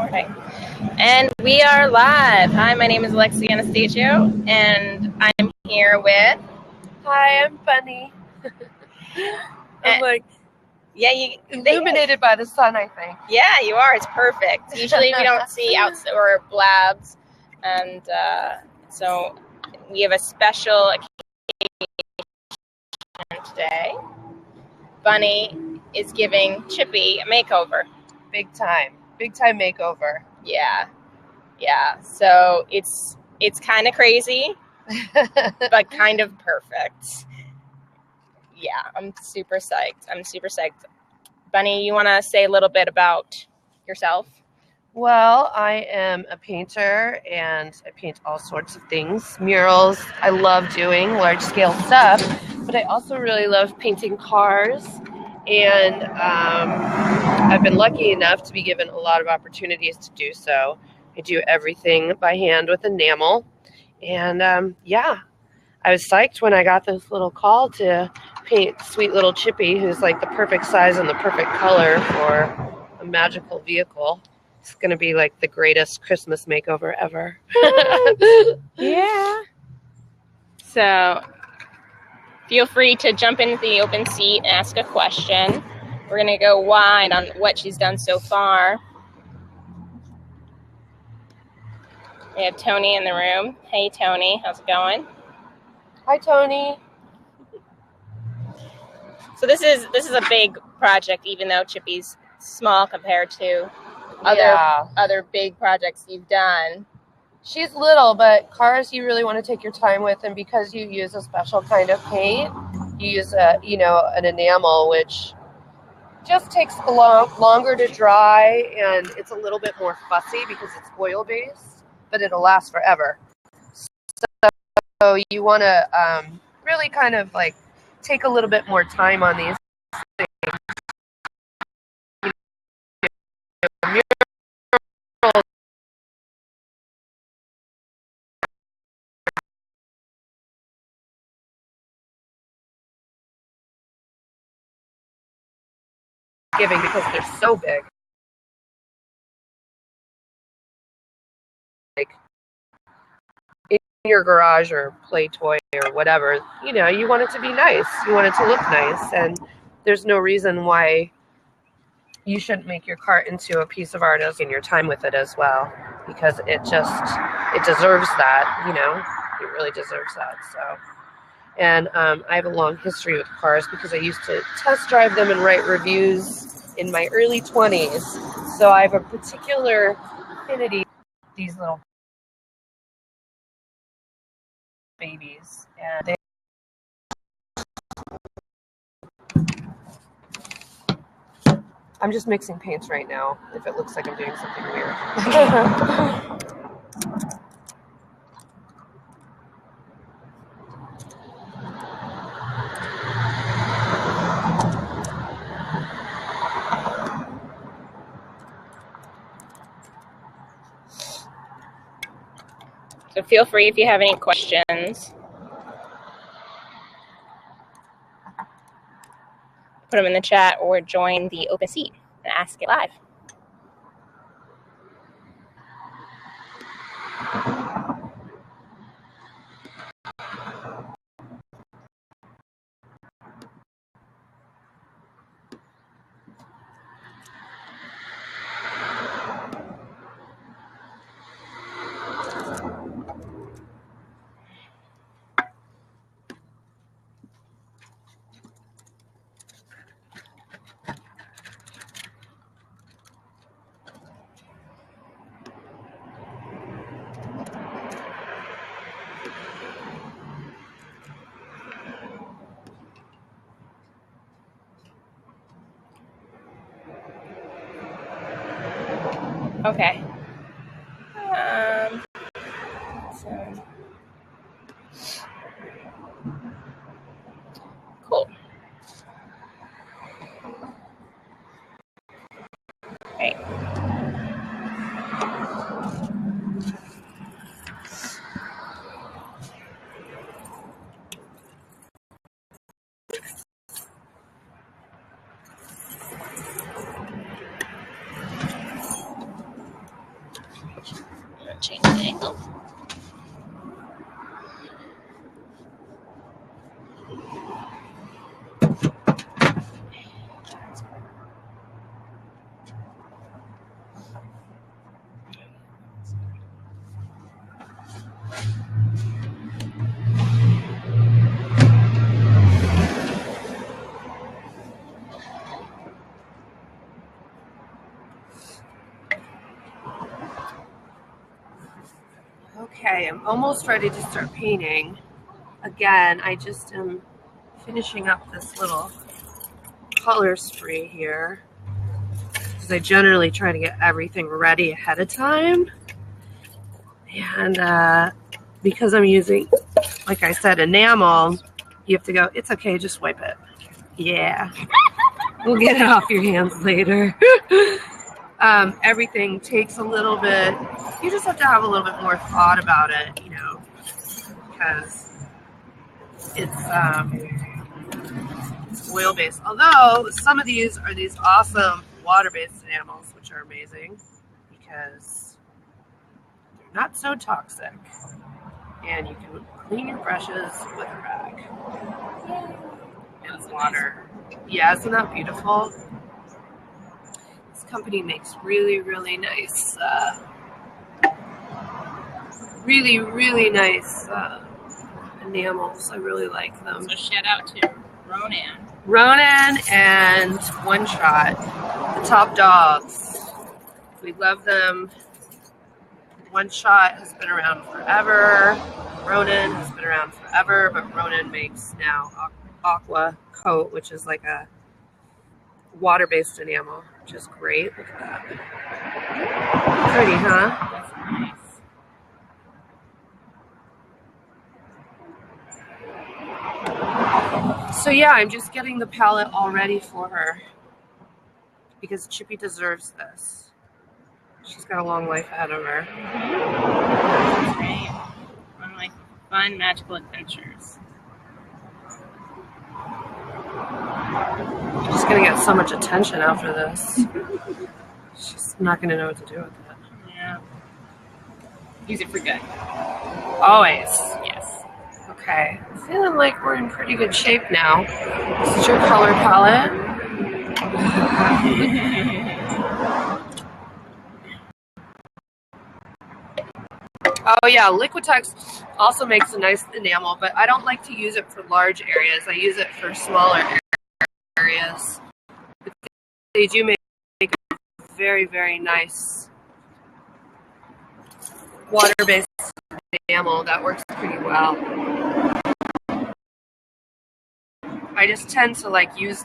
recording. And we are live. Hi, my name is Alexi Anastasio, and I'm here with... Hi, I'm Bunny. I'm illuminated by the sun, I think. Yeah, you are. It's perfect. Usually we don't see outside or blabs, and so we have a special occasion today. Bunny is giving Chippy a makeover. Big time makeover. Yeah. So it's kind of crazy, but kind of perfect. Yeah, I'm super psyched. Bunny, you want to say a little bit about yourself? Well, I am a painter, and I paint all sorts of things. Murals, I love doing large-scale stuff, but I also really love painting cars. And I've been lucky enough to be given a lot of opportunities to do so. I do everything by hand with enamel. And I was psyched when I got this little call to paint sweet little Chippy, who's like the perfect size and the perfect color for a magical vehicle. It's going to be like the greatest Christmas makeover ever. Yeah. So feel free to jump into the open seat and ask a question. We're going to go wide on what she's done so far. We have Tony in the room. Hey, Tony. How's it going? Hi, Tony. So this is a big project, even though Chippy's small compared to other big projects you've done. She's little, but cars you really want to take your time with, and because you use a special kind of paint, you use an enamel, which just takes longer to dry, and it's a little bit more fussy because it's oil based, but it'll last forever. So you want to really kind of like take a little bit more time on these things. Giving because they're so big. Like in your garage or play toy or whatever, you want it to be nice. You want it to look nice, and there's no reason why you shouldn't make your cart into a piece of art in your time with it as well, because it deserves that. It really deserves that. So. And I have a long history with cars because I used to test drive them and write reviews in my early 20s. So I have a particular affinity with these little babies. And I'm just mixing paints right now, if it looks like I'm doing something weird. So feel free if you have any questions. Put them in the chat or join the open seat and ask it live. Okay. Cool. Great. change the angle. Okay, I'm almost ready to start painting. Again, I just am finishing up this little color spray here because I generally try to get everything ready ahead of time. And because I'm using, like I said, enamel, you have to go, it's okay, just wipe it. Yeah. We'll get it off your hands later. Everything takes a little bit, you just have to have a little bit more thought about it, you know, because it's oil-based. Although some of these are these awesome water-based enamels, which are amazing because they're not so toxic. And you can clean your brushes with a rag and water. Yeah, isn't that beautiful? This company makes really, really nice, really nice enamels. I really like them. So shout out to Ronan. Ronan and One Shot, the top dogs. We love them. One Shot has been around forever. Ronan has been around forever, but Ronan makes now Aqua Coat, which is like a water-based enamel, which is great. Look at that. Pretty, huh? That's nice. So yeah, I'm just getting the palette all ready for her because Chippy deserves this. She's got a long life ahead of her. That's great. One of my fun, magical adventures. She's gonna get so much attention after this. She's not gonna know what to do with it. Yeah. Use it for good. Always. Yes. Okay. Feeling like we're in pretty good shape now. This is your color palette. Oh yeah, Liquitex also makes a nice enamel, but I don't like to use it for large areas. I use it for smaller areas. But they do make a very, very nice water-based enamel that works pretty well. I just tend to like use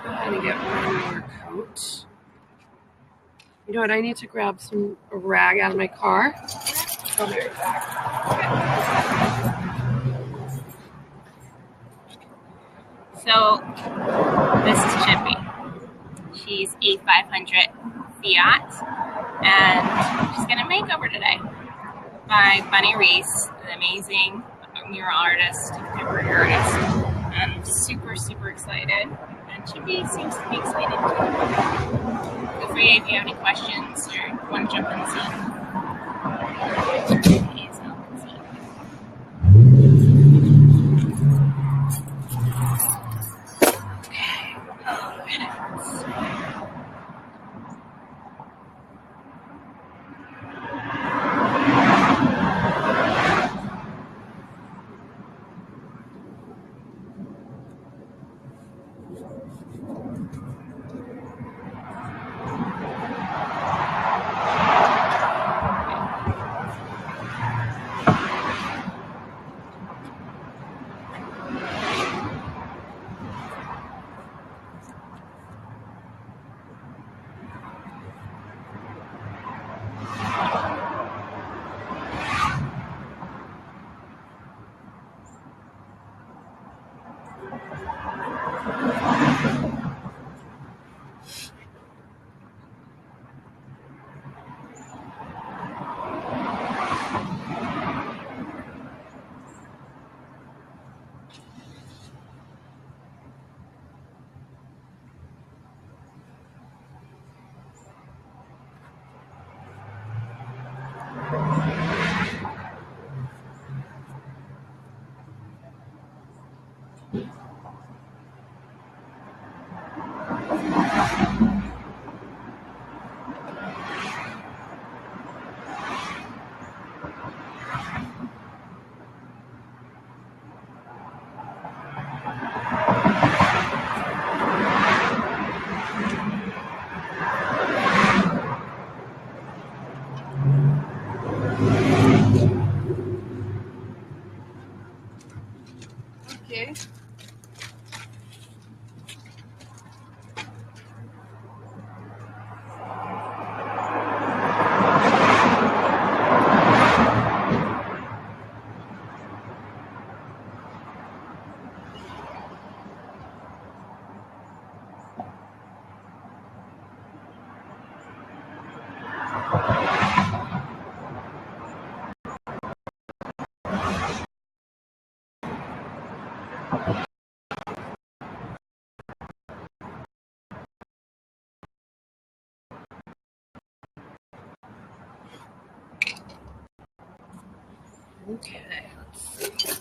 I'm gonna get one more coat. You know what? I need to grab a rag out of my car. I'll be right back. So, this is Chippy. She's a 500 Fiat, and she's getting a makeover today by Bunny Reese, an amazing mural artist, contemporary artist. I'm super, super excited, and Chippy seems to be excited too. Feel free if you have any questions or want to jump in the scene. Please help in the scene. Okay. Okay, let's see.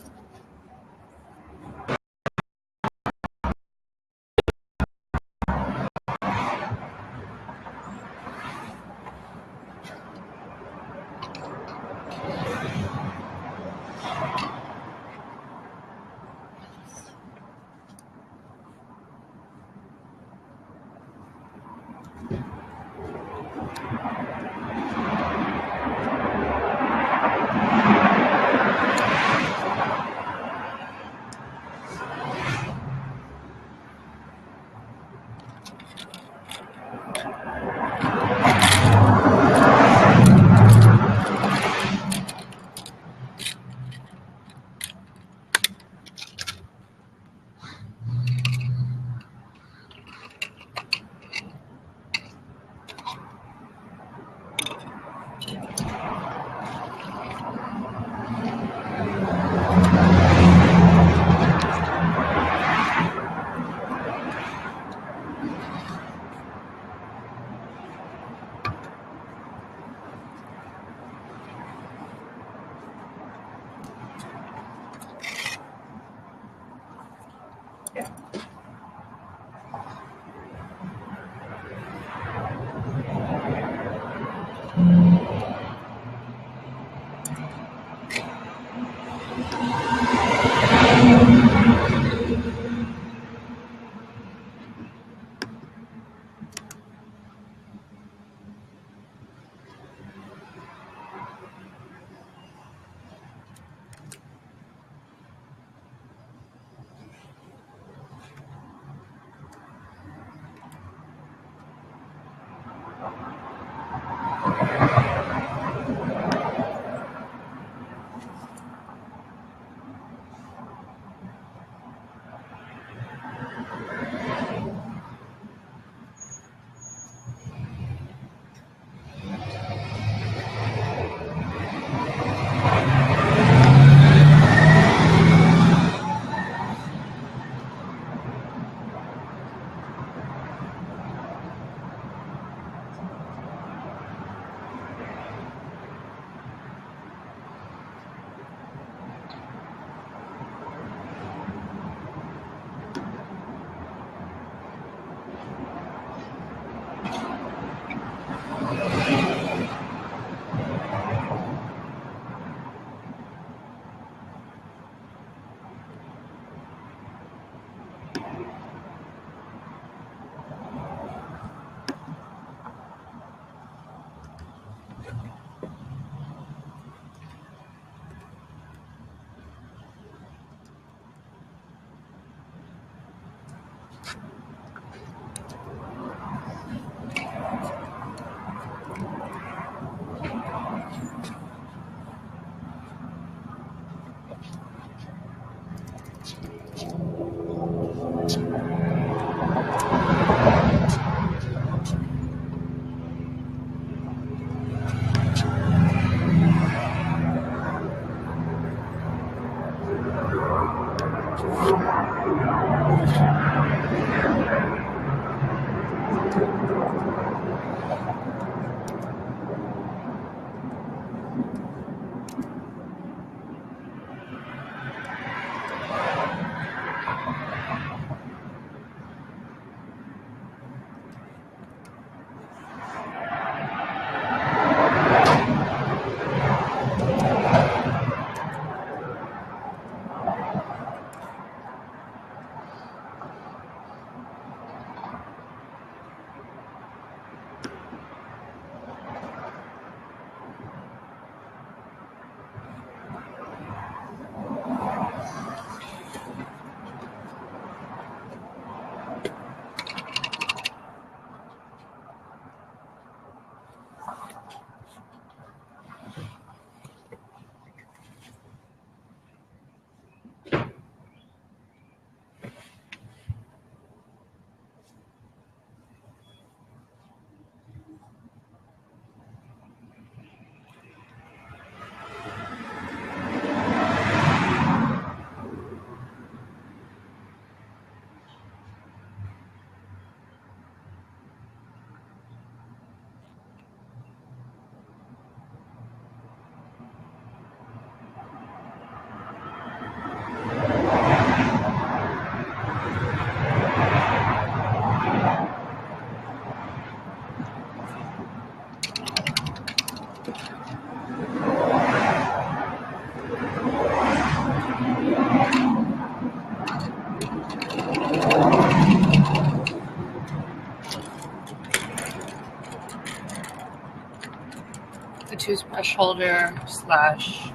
brush holder slash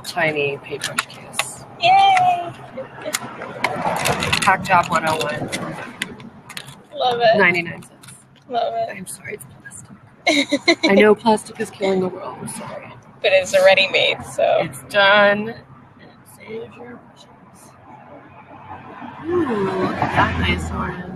tiny paintbrush case. Yay! Hack job 101. Love it. 99 cents. Love it. I'm sorry, it's plastic. I know plastic is killing the world. I'm sorry. But it's already made, so. It's done. And it saves your brushes. Ooh, look at that nice orange.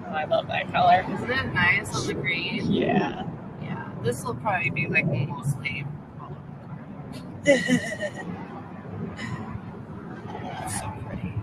Oh, I love that color. Isn't it nice on the green? Yeah. Yeah. This will probably be like mostly all of the card. It's so pretty.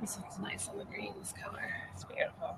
This looks nice on the green, this color. It's beautiful.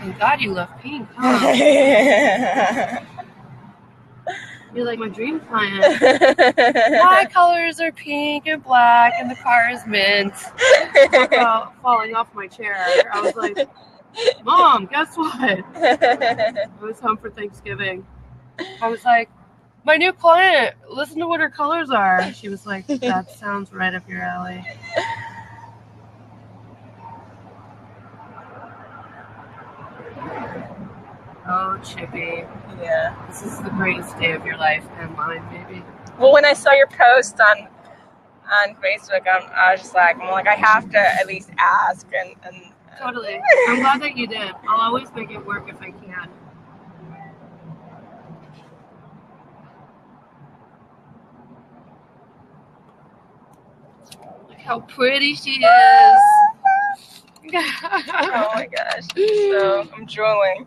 Thank God you love pink, huh? You're like my dream client. My colors are pink and black, and the car is mint. Talk about falling off my chair. I was like, Mom, guess what? I was home for Thanksgiving. I was like, my new client, listen to what her colors are. She was like, that sounds right up your alley. Oh, Chippy. Yeah. This is the greatest day of your life and mine, maybe. Well, when I saw your post on Facebook, I was just like, I have to at least ask and Totally. I'm glad that you did. I'll always make it work if I can. Look how pretty she is. oh my gosh. So I'm drooling.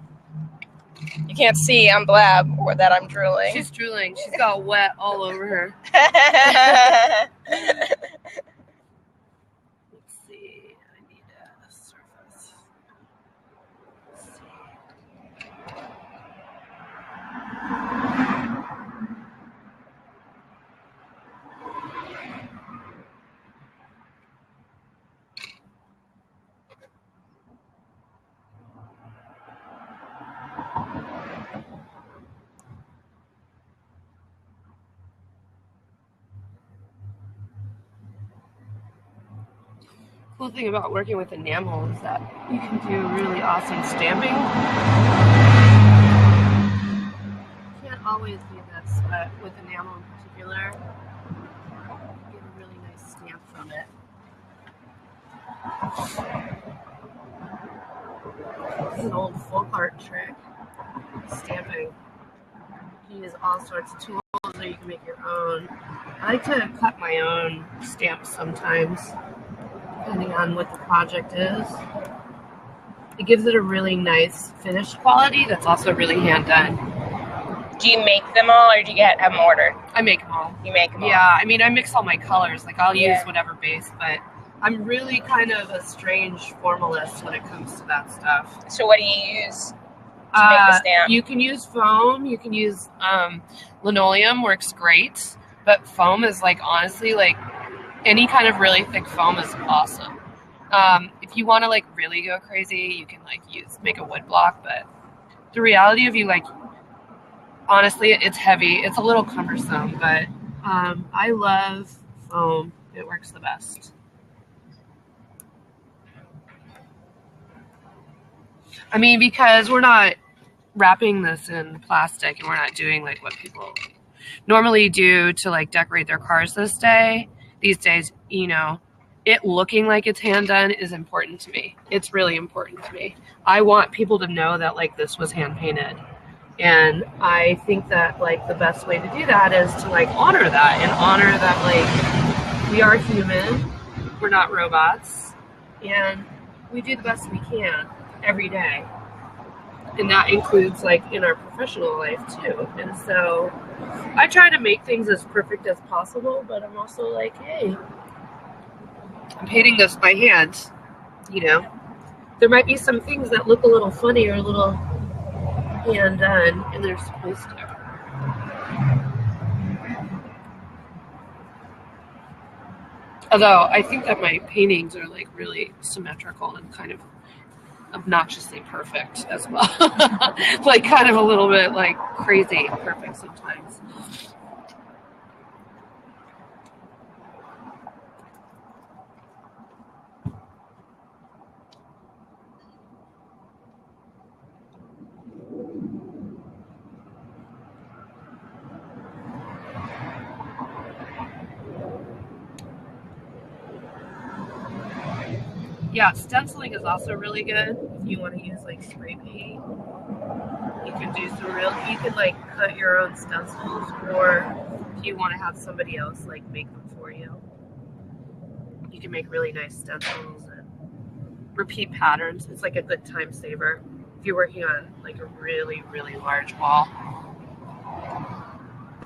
You can't see on Blab or that I'm drooling. She's drooling. She's got wet all over her. Let's see. I need a surface. Let's see. Cool thing about working with enamel is that you can do really awesome stamping. Can't always do this, but with enamel in particular, you get a really nice stamp from it. This is an old folk art trick, stamping. You can use all sorts of tools, or you can make your own. I like to cut my own stamps sometimes, depending on what the project is. It gives it a really nice finished quality that's also really hand done. Do you make them all, or do you get them ordered? I make them all. You make them all? Yeah, I mean, I mix all my colors. Like, I'll use whatever base, but I'm really kind of a strange formalist when it comes to that stuff. So what do you use to make the stamp? You can use foam. You can use linoleum, works great. But foam is, like, honestly, like, any kind of really thick foam is awesome. If you want to, like, really go crazy, you can, like, make a wood block. But the reality of you, like, honestly, it's heavy. It's a little cumbersome, but I love foam. It works the best. I mean, because we're not wrapping this in plastic and we're not doing, like, what people normally do to, like, decorate their cars these days, you know, it looking like it's hand done is important to me. It's really important to me. I want people to know that, like, this was hand painted. And I think that, like, the best way to do that is to, like, honor that and honor that, like, we are human, we're not robots, and we do the best we can every day. And that includes, like, in our professional life too. And so I try to make things as perfect as possible, but I'm also like, hey, I'm painting this by hand, you know. There might be some things that look a little funny or a little hand done, and they're supposed to. Although I think that my paintings are, like, really symmetrical and kind of obnoxiously perfect as well. Like, kind of a little bit, like, crazy perfect sometimes. Yeah, stenciling is also really good if you want to use, like, spray paint. You can do you can, like, cut your own stencils, or if you want to have somebody else, like, make them for you. You can make really nice stencils and repeat patterns. It's like a good time saver if you're working on like a really, really large wall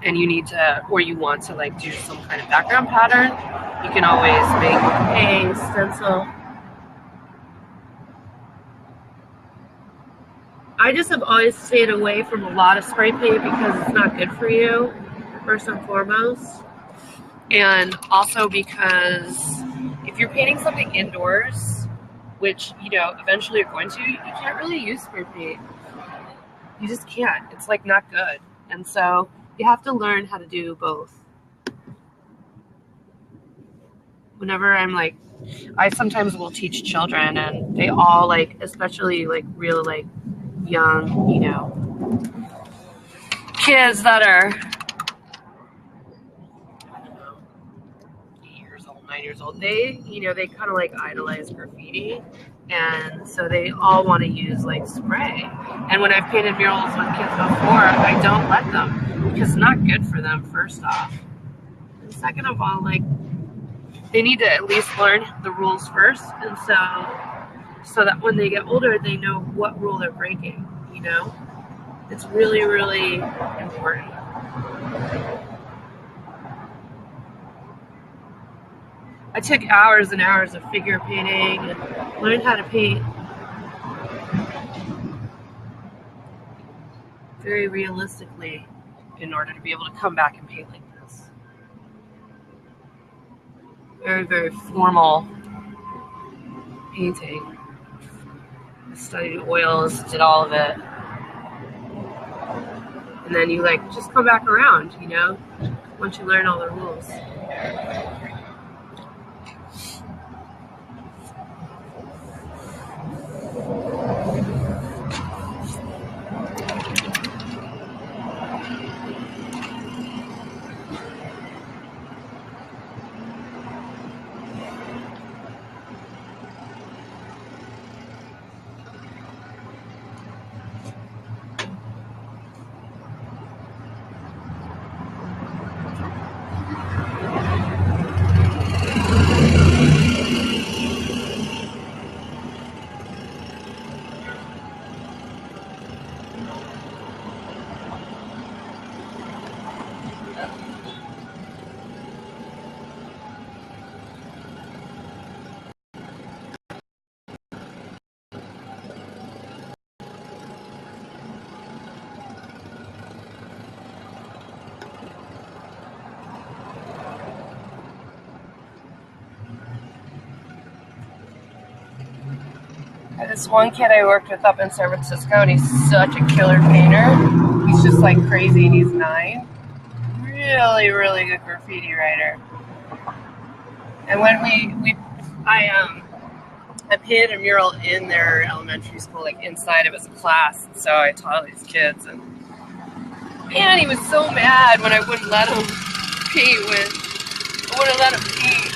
and you need to, or you want to like do some kind of background pattern. You can always make a stencil. I just have always stayed away from a lot of spray paint because it's not good for you, first and foremost. And also because if you're painting something indoors, which, you know, eventually you're going to, you can't really use spray paint. You just can't. It's like not good. And so you have to learn how to do both. Whenever I'm like, I sometimes will teach children and they all like, especially like real like young, you know, kids that are, I don't know, 8 years old, 9 years old, they, you know, they kind of like idolize graffiti. And so they all want to use like spray. And when I've painted murals with kids before, I don't let them because it's not good for them, first off. And second of all, like, they need to at least learn the rules first. And so that when they get older, they know what rule they're breaking, you know? It's really, really important. I took hours and hours of figure painting and learned how to paint very realistically in order to be able to come back and paint like this. Very, very formal painting. I studied oils, did all of it. And then you like just come back around, you know, once you learn all the rules. This one kid I worked with up in San Francisco, and he's such a killer painter. He's just like crazy, and he's 9. Really, really good graffiti writer. And when I painted a mural in their elementary school, like inside of his class. And so I taught all these kids, and man, he was so mad when I wouldn't let him paint with. I wouldn't let him paint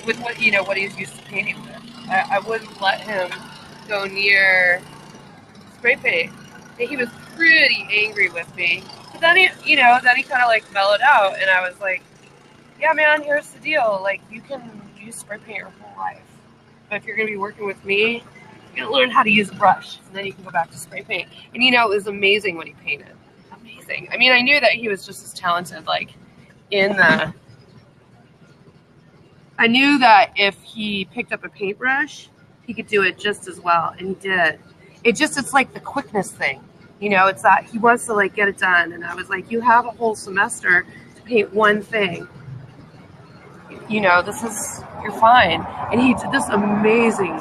with what, you know, what he's used to painting with. I wouldn't let him go near spray paint. And he was pretty angry with me. But then he kind of like mellowed out, and I was like, yeah, man, here's the deal. Like, you can use spray paint your whole life. But if you're going to be working with me, you're going to learn how to use a brush, and then you can go back to spray paint. And, you know, it was amazing what he painted. Amazing. I mean, I knew that he was just as talented, like, I knew that if he picked up a paintbrush, he could do it just as well, and he did. It's like the quickness thing. You know, it's that he wants to, like, get it done. And I was like, you have a whole semester to paint one thing. You know, you're fine. And he did this amazing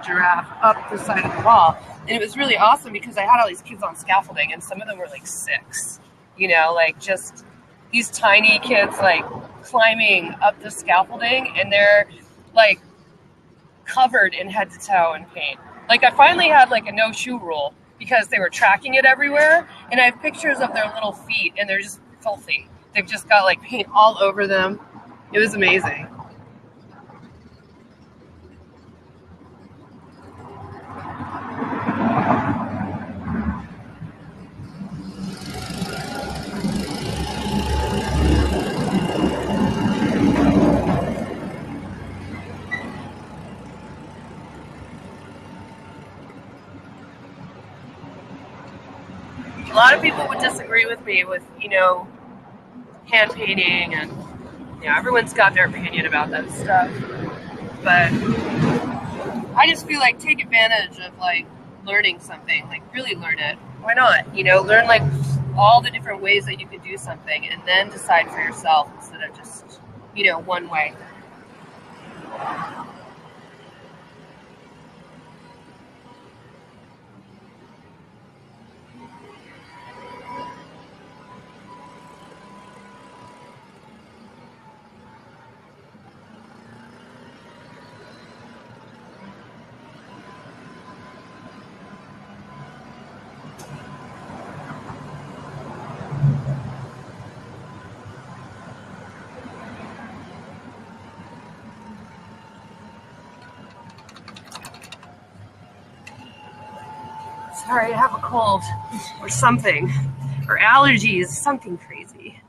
giraffe up the side of the wall. And it was really awesome because I had all these kids on scaffolding, and some of them were like 6, you know, like just these tiny kids like climbing up the scaffolding, and they're like covered in head to toe in paint. Like, I finally had like a no shoe rule because they were tracking it everywhere, and I have pictures of their little feet, and they're just filthy. They've just got like paint all over them. It was amazing. lot of people would disagree with me with, hand painting, and everyone's got their opinion about that stuff. But I just feel like take advantage of like learning something, like really learn it. Why not? Learn like all the different ways that you could do something, and then decide for yourself instead of just one way. Sorry, I have a cold or something, or allergies, something crazy.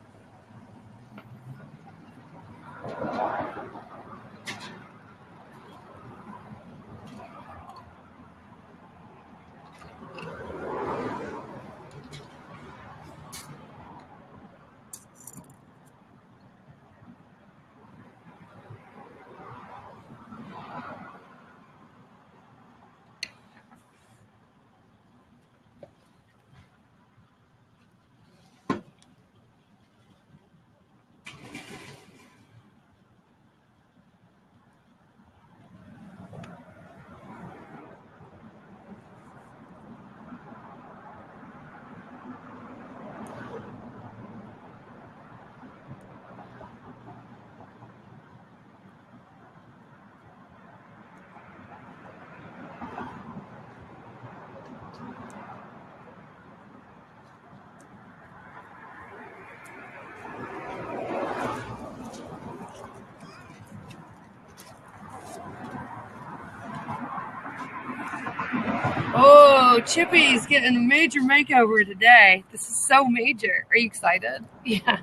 Oh, Chippy's getting a major makeover today. This is so major. Are you excited? Yeah.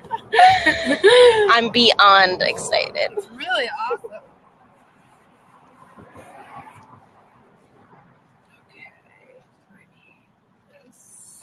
I'm beyond excited. It's really awesome. Okay. I need this.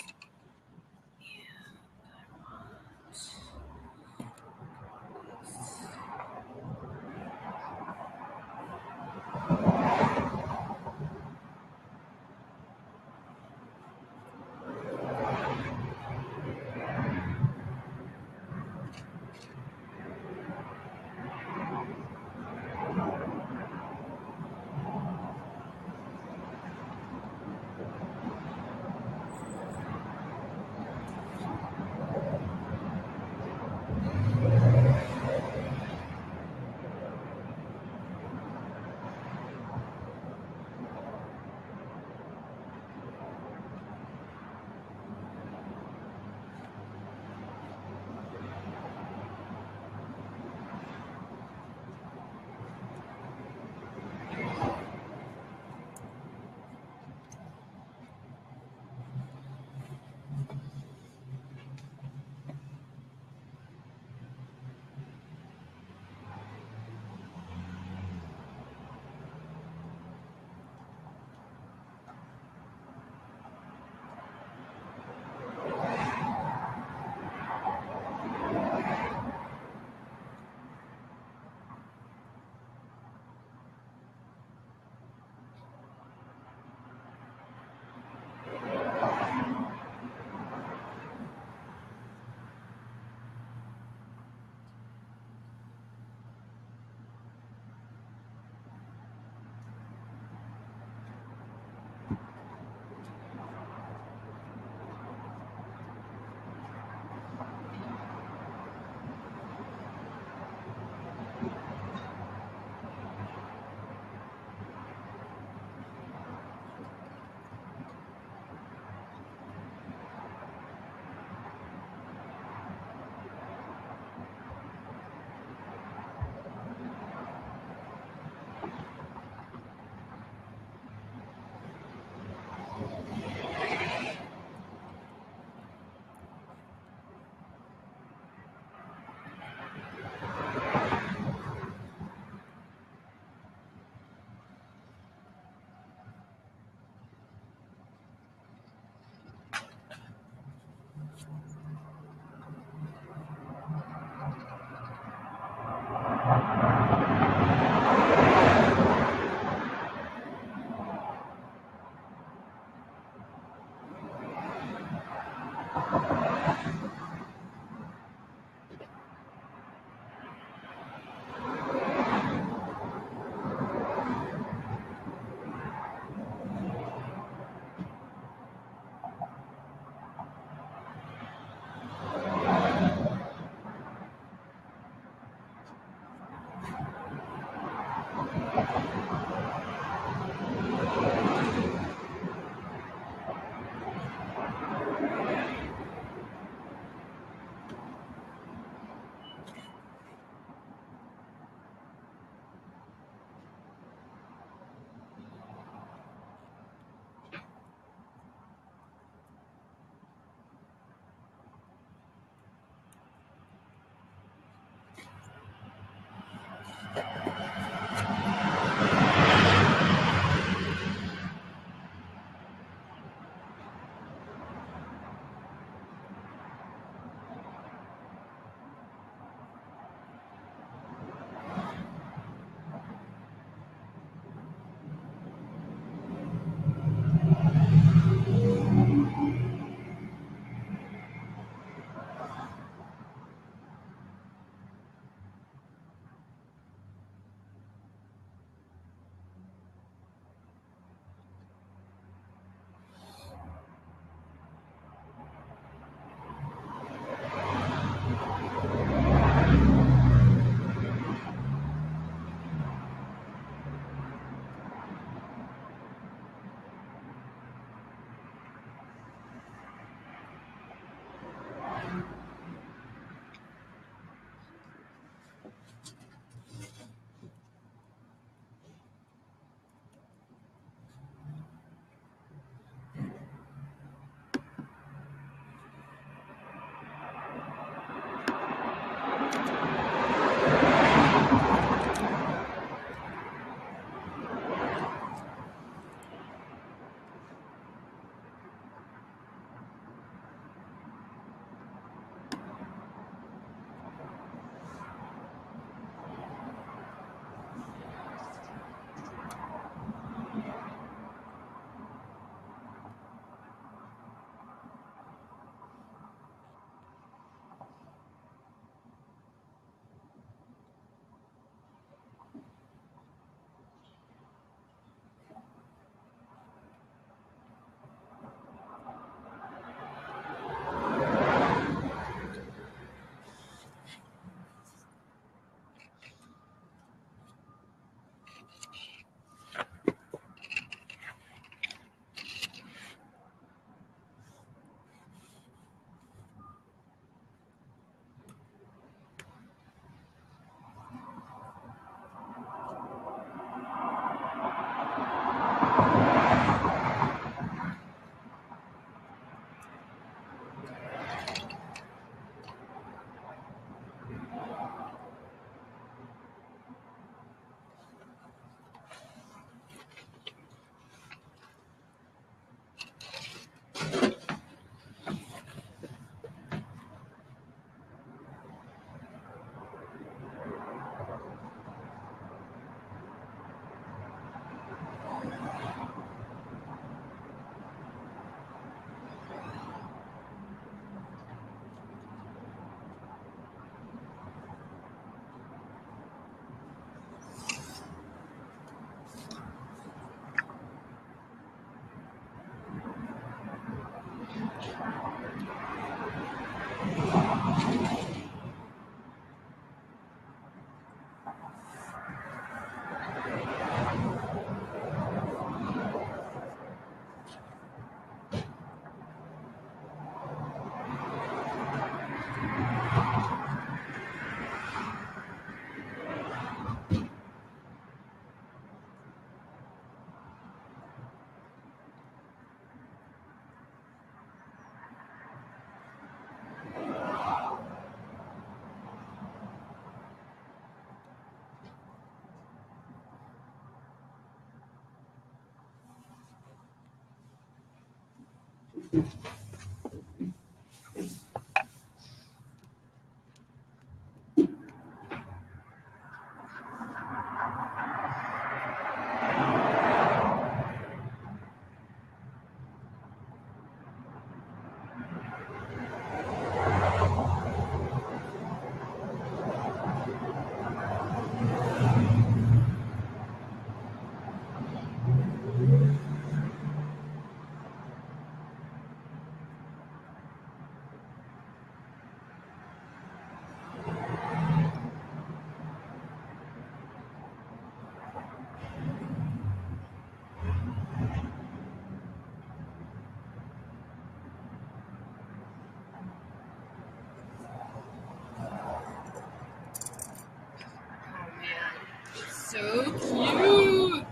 So cute!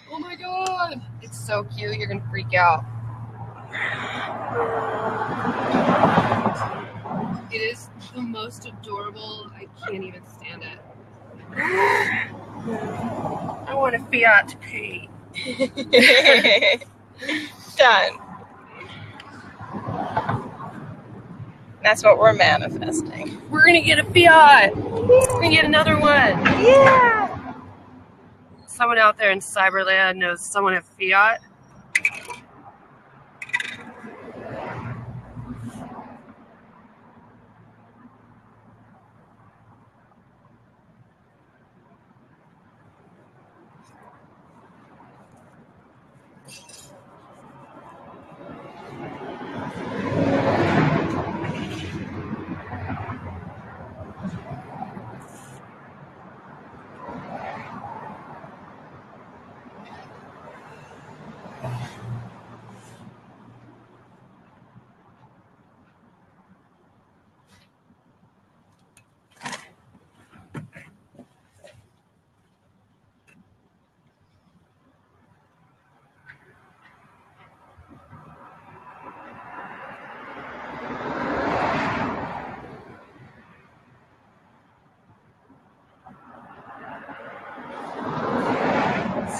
Oh my god! It's so cute, you're gonna freak out. It is the most adorable, I can't even stand it. I want a Fiat paint. Done. That's what we're manifesting. We're gonna get a Fiat! We're gonna get another one! Yeah! Someone out there in Cyberland knows someone at Fiat.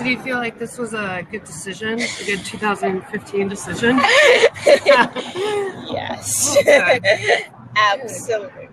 So do you feel like this was a good decision? A good 2015 decision? Yes. Okay. Absolutely.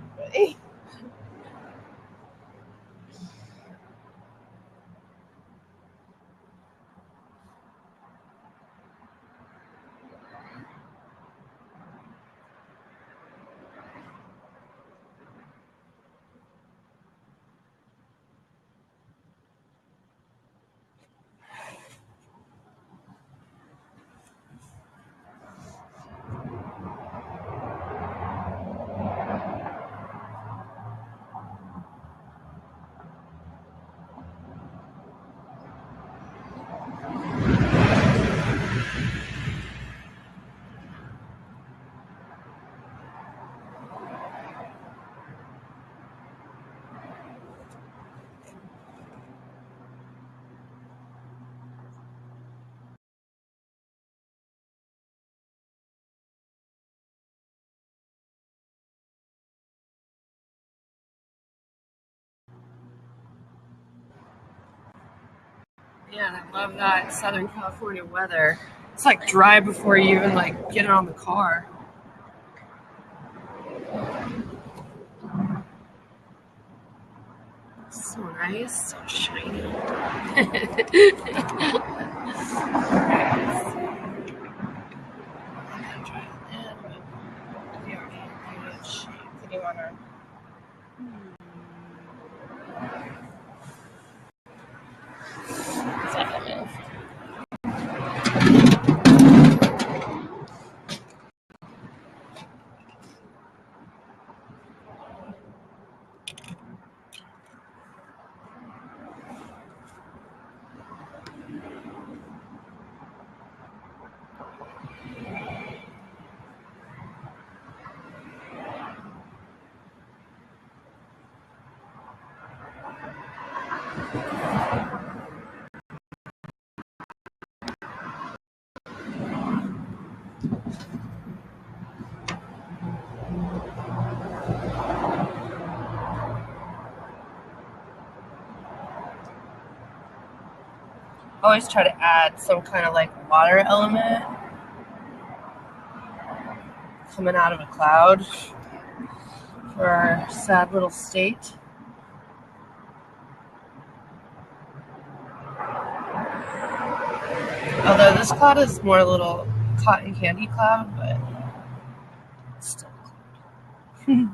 Yeah, and I love that Southern California weather. It's like dry before you even like get it on the car. So nice, so shiny. Did you want to? Second move. Always try to add some kind of like water element coming out of a cloud for our sad little state. Although this cloud is more a little cotton candy cloud, but it's still a cloud.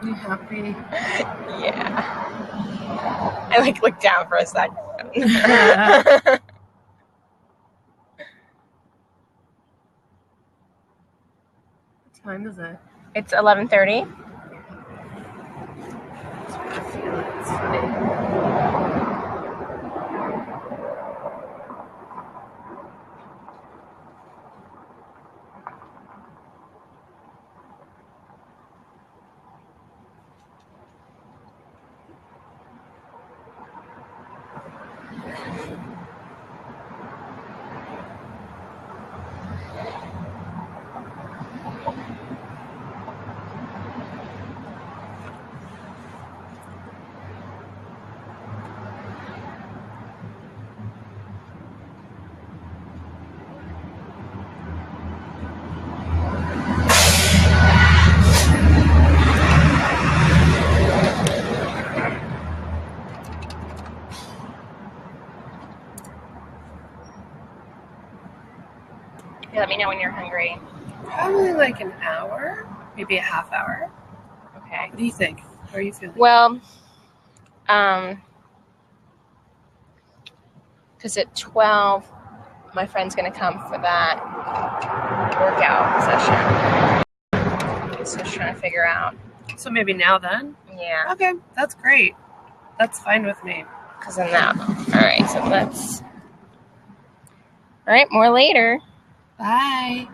You happy? Yeah. I like looked down for a second. What time is it? It's 11:30. It's funny. Yeah, let me know when you're hungry. Probably like an hour, maybe a half hour. Okay. What do you think? How are you feeling? Well, because at 12, my friend's gonna come for that workout session. So just trying to figure out. So maybe now then? Yeah. Okay, that's great. That's fine with me. Because then that. All right. So let's. All right. More later. Bye.